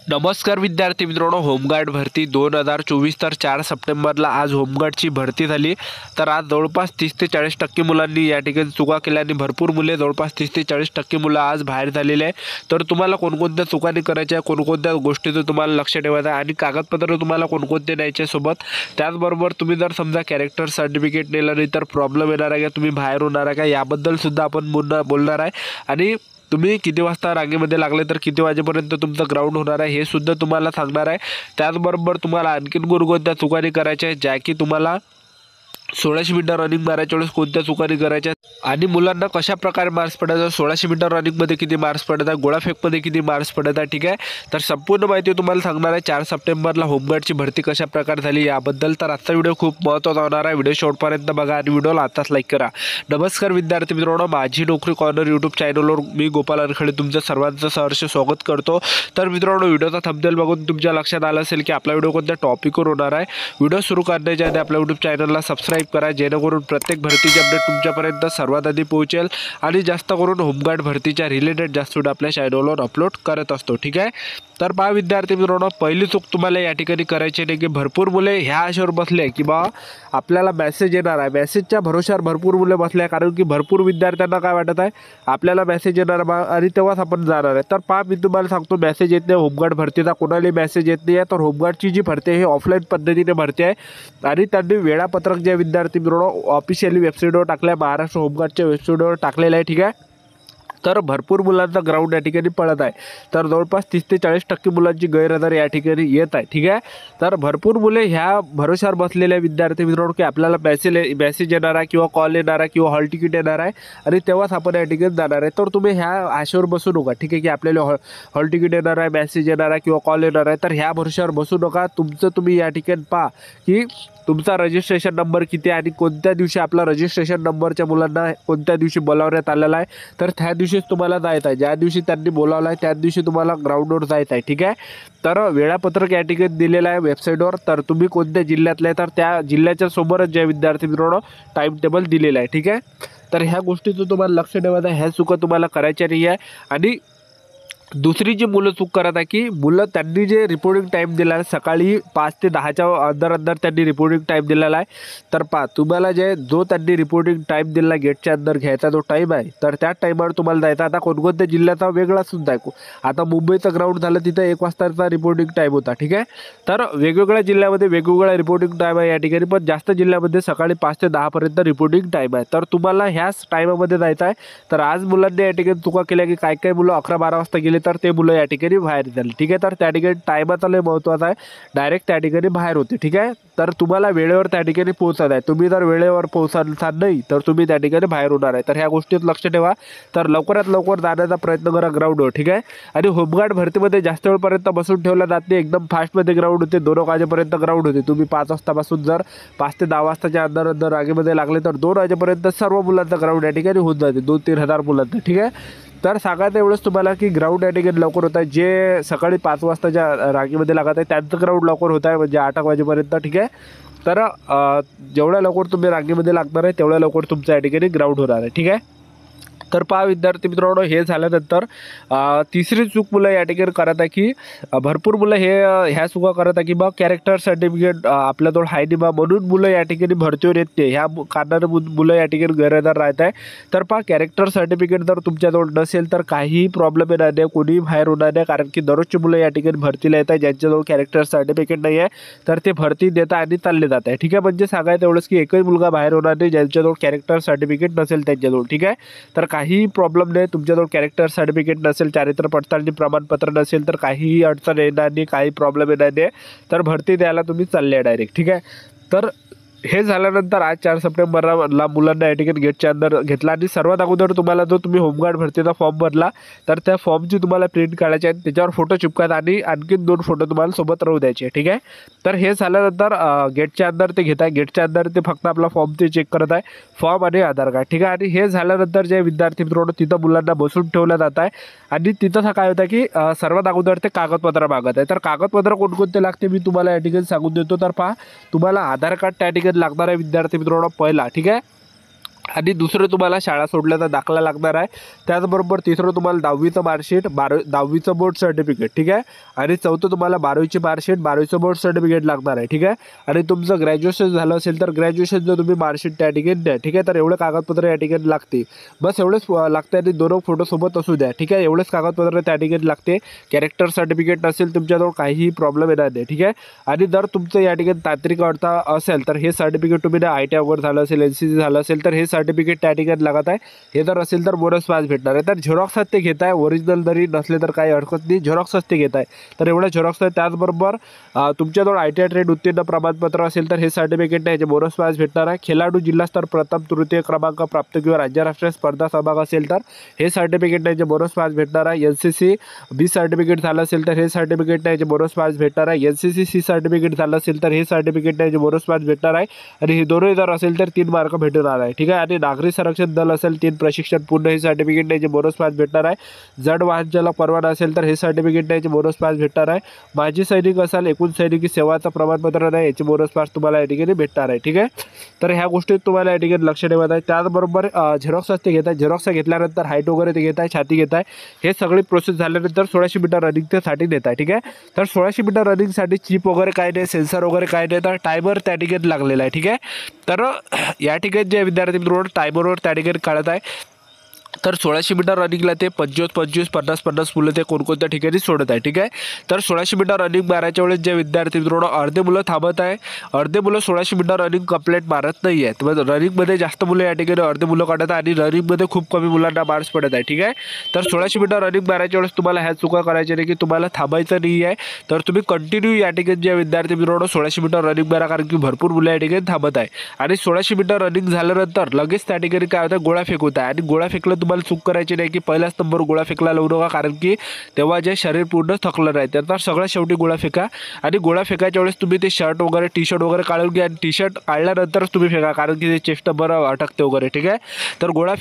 नमस्कार विद्यार्थी मित्रांनो, होमगार्ड भरती 2024 तर 4 सप्टेंबरला आज होमगार्डची भरती झाली। तर आज जवळपास 30 ते 40% मुलांनी या ठिकाणी चुका केल्या आणि भरपूर मुले जवळपास 30 ते 40% मुलं आज बाहेर झालेले आहे। तर तुम्हाला कोणकोणत्या चुका करायच्या, कोणकोणत्या गोष्टीचं तुम्हाला लक्ष ठेवायचं आणि कागदपत्र तुम्हाला कोणकोणते न्यायचे सोबत। त्याचबरोबर तुम्ही जर समजा कॅरेक्टर सर्टिफिकेट नेलं नाही तर प्रॉब्लेम येणार आहे का, तुम्ही बाहेर होणार आहे का, याबद्दल सुद्धा आपण बोलणार आहे। आणि तुम्ही किती वाजता रांगेमध्ये लागले तर किती वाजेपर्यंत तुमचं ग्राउंड होणार आहे हे सुद्धा तुम्हाला सांगणार आहे। त्याचबरोबर तुम्हाला आणखीन कोणकोणत्या चुका करायच्या ज्या की तुम्हाला 1600 मीटर रनिंग मारायच्या वेळेस कोणत्या चुका करायच्या आणि मुलांना कशा प्रकारे मार्क्स पडतात, 1600 मीटर रनिंगमध्ये किती मार्क्स पडतात, गोळाफेकमध्ये किती मार्क्स पडतात, ठीक आहे। तर संपूर्ण माहिती तुम्हाला सांगणार आहे 4 सप्टेंबरला होमगार्डची भरती कशा प्रकारे झाली याबद्दल। तर आजचा व्हिडिओ खूप महत्त्वाचा होणार आहे, व्हिडिओ शेवटपर्यंत बघा आणि व्हिडिओला आताच लाईक करा। नमस्कार विद्यार्थी मित्रांनो, माझी नोकरी कॉर्नर यूट्यूब चॅनलवर मी गोपाल अनखडे तुमचं सर्वांचं सहर्ष स्वागत करतो। तर मित्रांनो, व्हिडिओचा थंबनेल बघून तुमच्या लक्षात आलं असेल की आपला व्हिडिओ कोणत्या टॉपिकवर होणार आहे। व्हिडिओ सुरू करण्याच्या आधी आपल्या यूट्यूब चॅनलला सबस्क्राईब करा जेणेकरून प्रत्येक भरतीची अपडेट तुमच्यापर्यंत सर्वात आधी पोहोचेल आणि जास्त करून होमगार्ड भरतीच्या रिलेटेड जास्त व्हिडिओ आपल्या चॅनलवर अपलोड करत असतो, ठीक आहे। तर पहा विद्यार्थी मित्रांनो, पहिली चूक तुम्हाला या ठिकाणी करायची नाही की भरपूर मुले ह्या आशेवर बसले की बा आपल्याला मेसेज येणार आहे, मेसेजच्या भरोश्यावर भरपूर मुले बसले आहे। कारण की भरपूर विद्यार्थ्यांना काय वाटत आहे आपल्याला मेसेज येणार बा आणि तेव्हाच आपण जाणार आहे। तर पहा मी तुम्हाला सांगतो, मेसेज येत नाही होमगार्ड भरतीचा, कोणालाही मेसेज येत नाही आहे। तर होमगार्डची जी भरती आहे ही ऑफलाईन पद्धतीने भरती आहे आणि त्यांनी वेळापत्रक जे विद्यार्थी मित्रांनो ऑफिशियली वेबसाईटवर टाकलं आहे, महाराष्ट्र होमगार्डच्या वेबसाईटवर टाकलेलं आहे, ठीक आहे। तर भरपूर मुलांचा ग्राउंड या ठिकाणी पडत आहे। तर जवळपास 30 ते 40% मुलांची गैरहजेरी या ठिकाणी येत आहे, ठीक आहे। तर भरपूर मुले ह्या भरोश्यावर बसलेल्या विद्यार्थी मित्रांनो की आपल्याला मेसेज येणार आहे किंवा कॉल येणार आहे किंवा हॉल तिकीट येणार आहे आणि तेव्हाच आपण या ठिकाणी जाणार आहे। तर तुम्ही ह्या आशेवर बसू नका, ठीक आहे, की आपल्याला हॉल तिकीट येणार आहे, मेसेज येणार आहे किंवा कॉल येणार आहे। तर ह्या भरोश्यावर बसू नका। तुम्ही या ठिकाणी पहा की तुमचा रजिस्ट्रेशन नंबर किती आहे आणि कोणत्या दिवशी आपला रजिस्ट्रेशन नंबरच्या मुलांना कोणत्या दिवशी बोलावण्यात आलेला आहे। तर त्या दिवशीच तुम्हाला जायचं आहे, ज्या दिवशी त्यांनी बोलावलं आहे त्याच दिवशी तुम्हाला ग्राउंडवर जायचं आहे, ठीक आहे। तर वेळापत्रक या ठिकाणी दिलेलं आहे वेबसाईटवर। तर तुम्ही कोणत्या जिल्ह्यातले तर त्या जिल्ह्याच्या समोरच ज्या विद्यार्थी मित्रांनो टाईम टेबल दिलेलं आहे, ठीक आहे। तर ह्या गोष्टीचं तुम्हाला लक्ष ठेवायचं आहे, ह्या चुका तुम्हाला करायच्या नाही आहे। आणि दुसरी जी मुलं चूक करत आहे की मुलं त्यांनी जे रिपोर्टिंग टाईम दिला आहे सकाळी 5 ते 10च्या अंदर त्यांनी रिपोर्टिंग टाईम दिलेला आहे। तर पहा तुम्हाला जो त्यांनी रिपोर्टिंग टाईम दिला गेटच्या अंदर घ्यायचा जो टाईम आहे तर त्या टाईमावर तुम्हाला जायचा। आता कोणकोणत्या जिल्ह्याचा वेगळा सुद्धा आहे, आता मुंबईचं ग्राउंड झालं तिथं 1 वाजताचा रिपोर्टिंग टाईम होता, ठीक आहे। तर वेगवेगळ्या जिल्ह्यामध्ये वेगवेगळा रिपोर्टिंग टाईम आहे या ठिकाणी, पण जास्त जिल्ह्यामध्ये सकाळी 5 ते 10पर्यंत रिपोर्टिंग टाईम आहे। तर तुम्हाला ह्याच टाईमामध्ये जायचं आहे। तर आज मुलांनी या ठिकाणी चुका केल्या की काही मुलं 11-12 वाजता गेले तर ते मुलं या ठिकाणी बाहेर झाले, ठीक आहे। तर त्या ठिकाणी टायमाचा लय महत्त्वाचा आहे, डायरेक्ट त्या ठिकाणी बाहेर होते, ठीक आहे। तर तुम्हाला वेळेवर त्या ठिकाणी पोहोचत आहे, तुम्ही जर वेळेवर पोहोचणार नाही तर तुम्ही त्या ठिकाणी बाहेर होणार आहे। तर ह्या गोष्टीत लक्ष ठेवा। तर लवकरात लवकर जाण्याचा प्रयत्न करा ग्राउंडवर, ठीक आहे। आणि होमगार्ड भरतीमध्ये जास्त वेळपर्यंत बसून ठेवला जात नाही, एकदम फास्टमध्ये ग्राउंड होते, 2 वाजेपर्यंत ग्राउंड होते। तुम्ही 5 वाजतापासून जर 5 ते 10 वाजताच्या अंदर रागेमध्ये लागले तर 2 वाजेपर्यंत सर्व मुलांचं ग्राउंड या ठिकाणी होऊन जाते, 2-3 हजार मुलांचं, ठीक आहे। तर सांगायचं एवढंच तुम्हाला की ग्राउंड या ठिकाणी लवकर होत आहे, जे सकाळी 5 वाजताच्या रांगेमध्ये लागत आहे त्यांचं ग्राउंड लवकर होत आहे, म्हणजे 8 वाजेपर्यंत, ठीक आहे। तर जेवढ्या लवकर तुम्ही रांगेमध्ये लागणार आहे तेवढ्या लवकर तुमचं या ठिकाणी ग्राउंड होणार आहे, ठीक आहे। तर पहा विद्यार्थी मित्रांनो, हे झाल्यानंतर तिसरी चूक मुलं या ठिकाणी करत आहे की भरपूर मुलं ह्या चुका करत आहे की बा कॅरेक्टर सर्टिफिकेट आपल्याजवळ आहे नाही बा, म्हणून मुलं या ठिकाणी भरतीवर येत नाही, ह्या कारणाने मुलं या ठिकाणी गैरहजर राहत आहे। तर पहा कॅरेक्टर सर्टिफिकेट जर तुमच्याजवळ नसेल तर काहीही प्रॉब्लेम येणार नाही, कोणीही बाहेर होणार नाही। कारण की दररोजची मुलं या ठिकाणी भरतीला येत आहे ज्यांच्याजवळ कॅरेक्टर सर्टिफिकेट नाही आहे तर ते भरती देत आणि चालले जात आहे, ठीक आहे। म्हणजे सांगायचं एवढंच की एकही मुलगा बाहेर होणार नाही ज्यांच्याजवळ कॅरेक्टर सर्टिफिकेट नसेल त्यांच्याजवळ, ठीक आहे। तर काही प्रॉब्लेम नाही, तुमच्याजवळ कॅरेक्टर सर्टिफिकेट नसेल, चारित्र्य पडताळणी प्रमाणपत्र नसेल तर काहीही अडचण येणार नाही, काही प्रॉब्लेम येणार नाही। तर भरती द्यायला तुम्ही चालले डायरेक्ट, ठीक आहे। तर हे झाल्यानंतर आज 4 सप्टेंबरला मुलांना या ठिकाणी गेटच्या अंदर घेतला आणि सर्वात अगोदर तुम्हाला जो तुम्ही होमगार्ड भरतीचा फॉर्म भरला तर त्या फॉर्मची तुम्हाला प्रिंट काढायची आहे, त्याच्यावर फोटो चिपकायचा आणि आणखीन 2 फोटो तुम्हाला सोबत राहू द्यायचे, ठीक आहे। तर हे झाल्यानंतर गेटच्या अंदर ते घेत आहे, गेटच्या अंदर ते फक्त आपला फॉर्म ते चेक करत आहे, फॉर्म आणि आधार कार्ड, ठीक आहे। आणि हे झाल्यानंतर जे विद्यार्थी मित्रांनो तिथं मुलांना बसून ठेवलं जात आहे आणि तिथं काय होतं की सर्वात अगोदर ते कागदपत्र मागत आहे। तर कागदपत्र कोणकोणते लागते मी तुम्हाला या ठिकाणी सांगून देतो। तर पहा तुम्हाला आधार कार्ड त्या ठिकाणी लागणार आहे विद्यार्थी मित्रांनो पहिला, ठीक आहे। आणि दुसरं तुम्हाला शाळा सोडल्याचा दाखला लागणार आहे. त्याचबरोबर तिसरं तुम्हाला 10वीचं मार्कशीट, 10वीचं बोर्ड सर्टिफिकेट, ठीक आहे. आणि चौथं तुम्हाला 12वीची मार्कशीट, 12वीचं बोर्ड सर्टिफिकेट लागणार आहे, ठीक आहे. आणि तुमचं ग्रॅज्युएशन झालं असेल तर ग्रॅज्युएशनचं तुम्ही मार्कशीट त्या ठिकाणी द्या, ठीक आहे. तर एवढे कागदपत्र या ठिकाणी लागते, बस एवढेच लागते. आणि 2 फोटो सोबत असू द्या, ठीक आहे. एवढेच कागदपत्र त्या ठिकाणी लागते. कॅरेक्टर सर्टिफिकेट नसेल तुमच्याजवळ काहीही प्रॉब्लेम येणार नाही, ठीक आहे. आणि जर तुमचं या ठिकाणी तांत्रिक अडथळा असेल तर हे सर्टिफिकेट तुम्ही ITI वगैरे झालं असेल, NCC झालं असेल तर हे सर्टिफिकेट त्या ठिकाणी लागत आहे. हे जर असेल तर बोनस पास भेटणार आहे. तर झेरॉक्स ते घेत आहे, ओरिजिनल जरी नसले तर काही हरकत नाही, झेरॉक्स ते घेत आहे. तर एवढं झेरॉक्स आहे. त्याचबरोबर तुमच्याजवळ ITI ट्रेड उत्तीर्ण प्रमाणपत्र असेल तर हे सर्टिफिकेट याचे बोनस पास भेटणार आहे. खेळाडू जिल्हास्तर प्रथम तृतीय क्रमांक प्राप्त किंवा राज्यराष्ट्रीय स्पर्धा सहभाग असेल तर हे सर्टिफिकेट याचे बोनस पास भेटणार आहे. NCC B सर्टिफिकेट झालं असेल तर हे सर्टिफिकेट याचे बोनस पास भेटणार आहे. NCC C सर्टिफिकेट झालं असेल तर हे सर्टिफिकेट याचे बोनस पास भेटणार आहे. आणि हे दोन्ही जर असेल तर 3 मार्क भेटणार आहे, ठीक आहे. आणि नागरी संरक्षण दल असेल 3 प्रशिक्षण पूर्ण हे सर्टिफिकेट द्यायचे बोनस पास भेटणार आहे. जड वाहन चालक परवाना असेल तर हे सर्टिफिकेट द्यायचे बोनस पास भेटणार आहे. माजी सैनिक असाल, एकूण सैनिकी सेवाचं प्रमाणपत्र नाही, याचे बोनस पास तुम्हाला या ठिकाणी भेटणार आहे, ठीक आहे. तर ह्या गोष्टी तुम्हाला या ठिकाणी लक्ष ठेवायचं आहे. त्याचबरोबर झेरॉक्स ते घेत आहे. झेरॉक्स घेतल्यानंतर हाईट वगैरे ते घेत आहे, छाती घेत आहे. हे सगळी प्रोसेस झाल्यानंतर 1600 मीटर रनिंगसाठी देत आहे, ठीक आहे. तर 1600 मीटर रनिंगसाठी चिप वगैरे काय नाही, सेन्सर वगैरे काय नाही, तर टायमर त्या ठिकाणी लागलेला आहे, ठीक आहे. तर या ठिकाणी जे विद्यार्थी मित्रांनो टायमरवर त्या ठिकाणी काढत आहे. तर 1600 मीटर रनिंगला ते 25-25, 50-50 मुलं ते कोणकोणत्या ठिकाणी सोडत आहे, ठीक आहे. तर 1600 मीटर रनिंग मारायच्या वेळेस जे विद्यार्थी मित्रांनो अर्धे मुलं थांबत आहे, अर्धे मुलं 1600 मीटर रनिंग कंप्लीट मारत नाही आहेत. तर रनिंगमध्ये जास्त मुलं या ठिकाणी अर्धे मुलं काढत आहे आणि रनिंगमध्ये खूप कमी मुलांना मार्क्स पडत आहे, ठीक आहे. तर 1600 मीटर रनिंग मारायच्या वेळेस तुम्हाला ह्या चुका करायच्या नाही की तुम्हाला थांबायचं नाही आहे. तर तुम्ही कंटिन्यू या ठिकाणी जे विद्यार्थी मित्रांनो 1600 मीटर रनिंग मारा, कारण की भरपूर मुलं या ठिकाणी थांबत आहे. आणि 1600 मीटर रनिंग झाल्यानंतर लगेच त्या ठिकाणी काय होतं, गोळा फेक होत आहे. आणि गोळा फेकलं तुम्हाला चूक करायची नाही की पहिलाच नंबर गोळा फेकला लावू नका, कारण की तेव्हा जे शरीर पूर्ण थकलं नाही. तर सगळ्यात शेवटी गोळा फेका. आणि गोळा फेकायच्या वेळेस तुम्ही ते शर्ट वगैरे टी-शर्ट वगैरे काढून घ्या. आणि टी-शर्ट काढल्यानंतरच तुम्ही फेका, कारण की ते चेस्ट बरं अटकते वगैरे, ठीक आहे. तर गोळा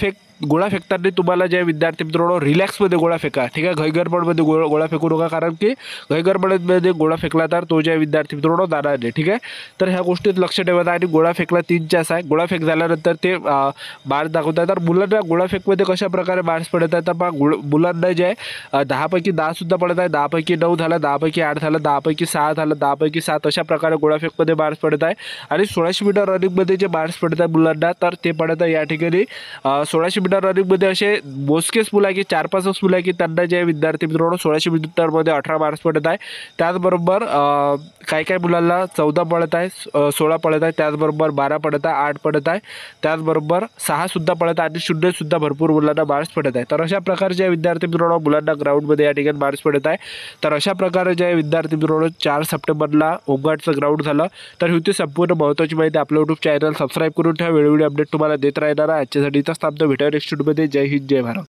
फेकताना तुम्हाला जे विद्यार्थी मित्रांनो रिलॅक्समध्ये गोळा फेका, ठीक आहे. घाईगडबडमध्ये गोळा फेकू नका, कारण की घाईगडबडमध्ये गोळा फेकला तर तो जे विद्यार्थी मित्रांनो जाणार नाही, ठीक आहे. तर ह्या गोष्टीत लक्ष ठेवायचं. आणि गोळा फेकला 3 चॅस आहे. गोळा फेक झाल्यानंतर ते मार्क्स दाखवतात. तर मुलांना गोळा फेकमध्ये कशा प्रकारे मार्क्स पडत आहेत, तर मग मुलांना जे 10 पैकी 10 सुद्धा पडत आहे, 10 पैकी 9 झालं, 10 पैकी 8 झालं, 10 पैकी 6 झालं, 10 पैकी 7 अशा प्रकारे गोळा फेकमध्ये मार्क्स पडत आहे. आणि 1600 मीटर रनिंगमध्ये जे मार्क्स पडत आहे मुलांना, तर ते पडत आहे या ठिकाणी 1600 मीटर रनिंगमध्ये असे मोजकेच मुलं आहे की 4-5 मुलं आहे की त्यांना जे विद्यार्थी मित्रांनो 1600 मीटरमध्ये 18 मार्क्स पडत आहे. त्याचबरोबर काही मुलांना 14 पडत आहे, 16 पडत आहे, त्याचबरोबर 12 पडत आहे, 8 पडत आहे, त्याचबरोबर 6 सुद्धा पडत आहे आणि 0 सुद्धा भरपूर मुलांना मार्क्स पडत आहे. तर अशा प्रकारचे विद्यार्थी मित्रांनो मुलांना ग्राउंडमध्ये या ठिकाणी मार्क्स पडत आहे. तर अशा प्रकारे जे विद्यार्थी मित्रांनो 4 सप्टेंबरला होमगार्डचं ग्राउंड झालं. तर होती संपूर्ण महत्त्वाची माहिती. आपलं यूट्यूब चॅनल सबस्क्राईब करून ठेवा, वेळोवेळी अपडेट तुम्हाला देत राहणार आहे. आजच्यासाठी इथंच थांबतो. भेटूया नेक्स्ट व्हिडिओमध्ये. जय हिंद, जय भारत.